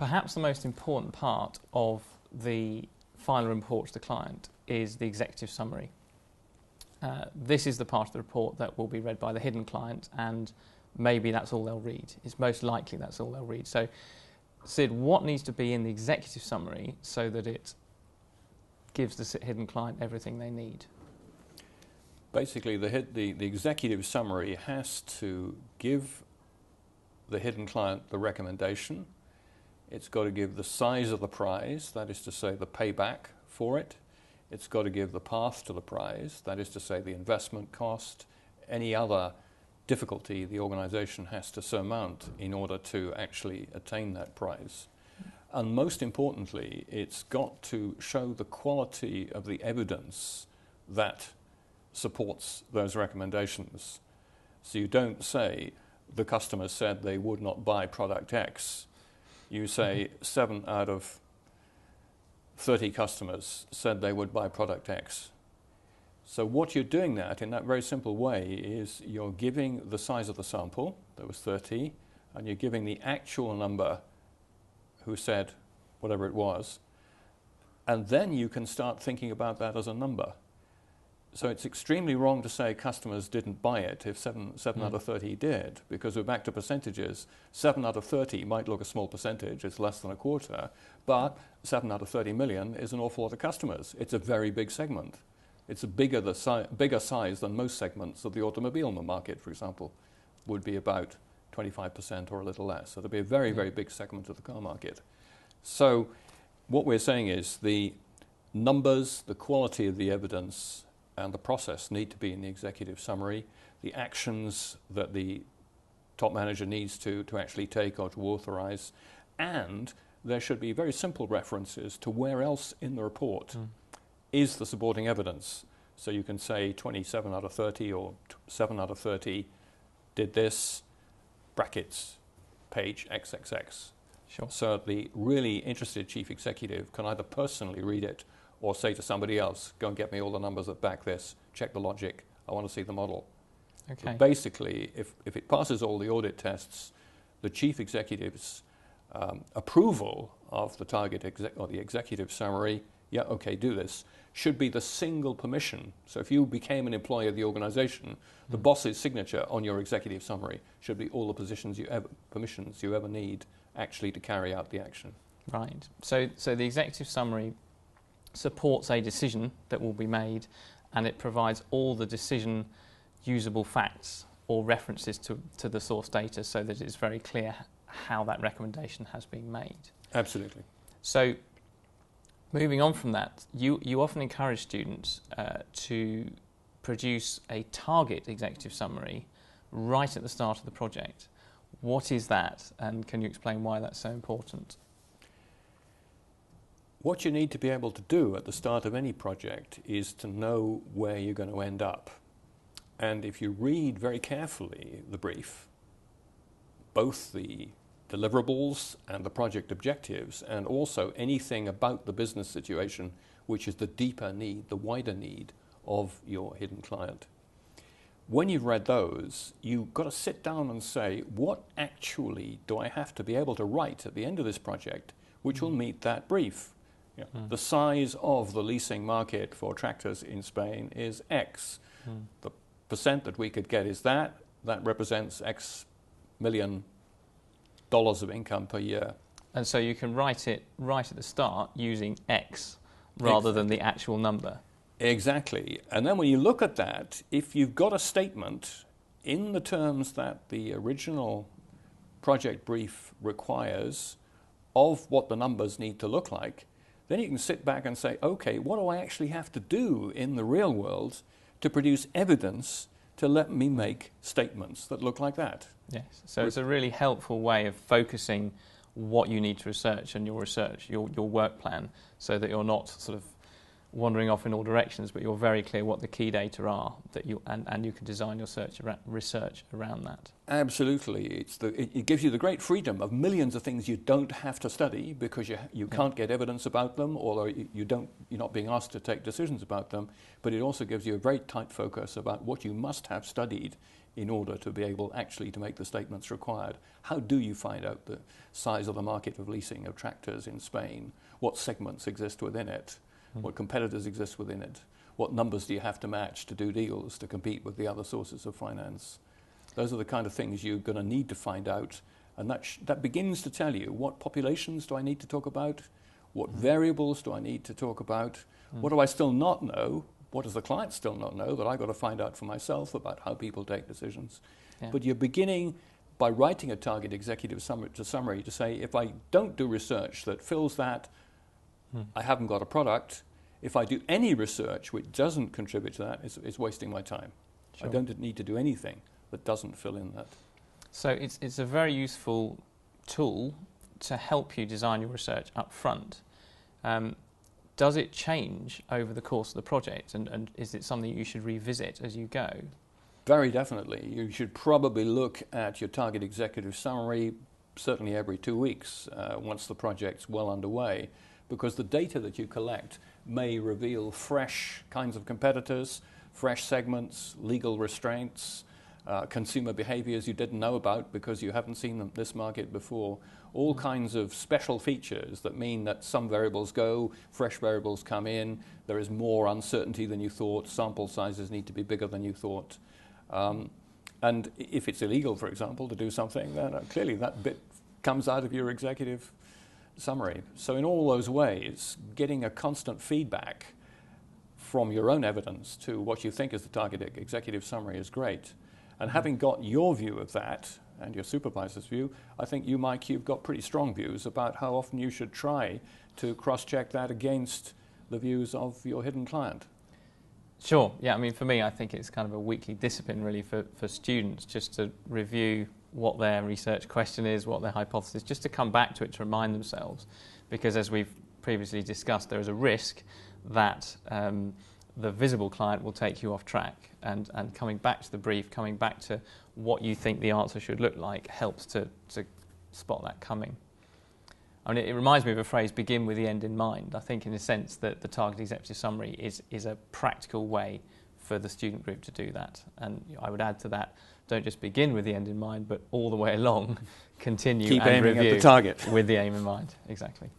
Perhaps the most important part of the final report to the client is the executive summary. This is the part of the report that will be read by the hidden client, and maybe that's all they'll read. It's most likely that's all they'll read. So, Sid, what needs to be in the executive summary so that it gives the hidden client everything they need? Basically, the executive summary has to give the hidden client the recommendation. It's got to give the size of the prize, that is to say the payback for it. It's got to give the path to the prize, that is to say the investment cost, any other difficulty the organisation has to surmount in order to actually attain that prize. And most importantly, it's got to show the quality of the evidence that supports those recommendations. So you don't say the customer said they would not buy product X. You say 7 out of 30 customers said they would buy product X. So what you're doing that in that very simple way is you're giving the size of the sample, there was 30, and you're giving the actual number who said whatever it was, and then you can start thinking about that as a number. So it's extremely wrong to say customers didn't buy it if 7 out of 30 did, because we're back to percentages. 7 out of 30 might look a small percentage, it's less than a quarter, but 7 out of 30 million is an awful lot of customers. It's a very big segment. It's a bigger size than most segments of the automobile market, for example, would be about 25% or a little less. So it'll be a very, very big segment of the car market. So what we're saying is the numbers, the quality of the evidence, and the process need to be in the executive summary. The actions that the top manager needs to actually take or to authorize. And there should be very simple references to where else in the report is the supporting evidence. So you can say 27 out of 30 or 7 out of 30 did this, brackets, page XXX. Sure. So the really interested chief executive can either personally read it or say to somebody else, go and get me all the numbers that back this, check the logic, I want to see the model. Okay. But basically, if it passes all the audit tests, the chief executive's approval of the or the executive summary, yeah, okay, do this, should be the single permission. So if you became an employee of the organization, the boss's signature on your executive summary should be all the permissions you ever need actually to carry out the action. Right. So the executive summary supports a decision that will be made, and it provides all the decision usable facts or references to the source data so that it's very clear how that recommendation has been made. Absolutely. So moving on from that, you often encourage students to produce a target executive summary right at the start of the project. What is that, and can you explain why that's so important? What you need to be able to do at the start of any project is to know where you're going to end up. And if you read very carefully the brief, both the deliverables and the project objectives, and also anything about the business situation, which is the deeper need, the wider need of your hidden client. When you've read those, you've got to sit down and say, what actually do I have to be able to write at the end of this project which will meet that brief? Yeah. The size of the leasing market for tractors in Spain is X. The percent that we could get is that represents X million dollars of income per year. And so you can write it right at the start using X rather than the actual number. Exactly. And then when you look at that, if you've got a statement in the terms that the original project brief requires of what the numbers need to look like, then you can sit back and say, okay, what do I actually have to do in the real world to produce evidence to let me make statements that look like that? Yes, so it's a really helpful way of focusing what you need to research and your work plan, so that you're not sort of wandering off in all directions, but you're very clear what the key data are that and you can design your research around that. Absolutely. It gives you the great freedom of millions of things you don't have to study because you can't get evidence about them, or you're not being asked to take decisions about them, but it also gives you a very tight focus about what you must have studied in order to be able actually to make the statements required. How do you find out the size of the market of leasing of tractors in Spain? What segments exist within it? What competitors exist within it? What numbers do you have to match to do deals to compete with the other sources of finance? Those are the kind of things you're going to need to find out, and that begins to tell you what populations do I need to talk about, what variables do I need to talk about, what do I still not know, what does the client still not know that I've got to find out for myself about how people take decisions. Yeah. But you're beginning by writing a target executive summary to say, if I don't do research that fills that, I haven't got a product. If I do any research which doesn't contribute to that, it's wasting my time. Sure. I don't need to do anything that doesn't fill in that. So it's a very useful tool to help you design your research up front. Does it change over the course of the project, and is it something you should revisit as you go? Very definitely. You should probably look at your target executive summary certainly every 2 weeks once the project's well underway, because the data that you collect may reveal fresh kinds of competitors, fresh segments, legal restraints, consumer behaviors you didn't know about because you haven't seen this market before. All kinds of special features that mean that some variables go, fresh variables come in, there is more uncertainty than you thought, sample sizes need to be bigger than you thought. And if it's illegal, for example, to do something, then clearly that bit comes out of your executive summary. So in all those ways, getting a constant feedback from your own evidence to what you think is the target executive summary is great. And having got your view of that and your supervisor's view, I think you, Mike, you've got pretty strong views about how often you should try to cross-check that against the views of your hidden client. Sure, yeah, I mean, for me, I think it's kind of a weekly discipline really for students just to review what their research question is, what their hypothesis, just to come back to it to remind themselves. Because as we've previously discussed, there is a risk that the visible client will take you off track, and coming back to the brief, coming back to what you think the answer should look like helps to spot that coming. I mean, it reminds me of a phrase, begin with the end in mind. I think in a sense that the target executive summary is a practical way for the student group to do that. And I would add to that, don't just begin with the end in mind, but all the way along, continue Keep and aiming review at the target with the aim in mind. Exactly.